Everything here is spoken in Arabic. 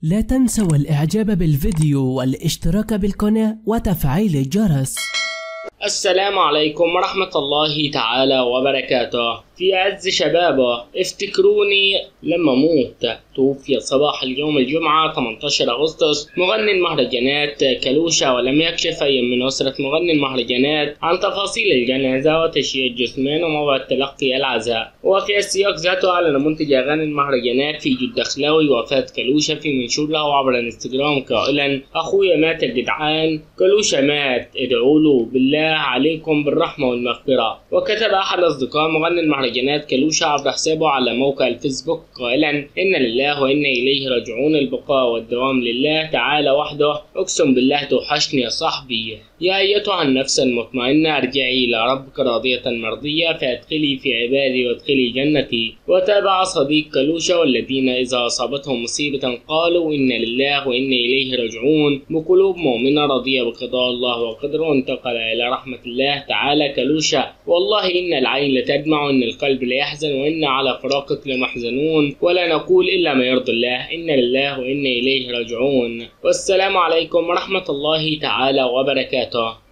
لا تنسوا الإعجاب بالفيديو والاشتراك بالقناة وتفعيل الجرس. السلام عليكم ورحمة الله تعالى وبركاته. في عز شبابه افتكروني لما موت. توفي صباح اليوم الجمعة 18 أغسطس مغني المهرجانات كلوشة، ولم يكشف أي من أسرة مغني المهرجانات عن تفاصيل الجنازة وتشييع الجثمان وموعد تلقي العزاء. وفي السياق ذاته أعلن منتج أغاني المهرجانات في جد دخلاوي وفاة كلوشة في منشور له عبر الانستجرام قائلا: أخويا مات يا جدعان، كلوشة مات، ادعوا له بالله عليكم بالرحمة والمغفرة. وكتب أحد أصدقاء مغني المهرجانات كلوشة عبر حسابه على موقع الفيسبوك قائلا: إن لله وإنا إليه راجعون، البقاء والدوام لله تعالى وحده، أقسم بالله توحشني يا صاحبي. يا أيتها النفس المطمئنة ارجعي إلى ربك راضية مرضية فادخلي في عبادي وادخلي جنتي. وتابع صديق كلوشة: والذين إذا أصابتهم مصيبة قالوا إن لله وإنا إليه راجعون، بقلوب مؤمنة راضية بقضاء الله وقدره انتقل إلى رحمة الله تعالى. كلوشة: والله إن العين لتدمع وإن القلب ليحزن وإن على فراقك لمحزنون، ولا نقول إلا ما يرضي الله، إن لله وإنا إليه راجعون. والسلام عليكم ورحمة الله تعالى وبركاته.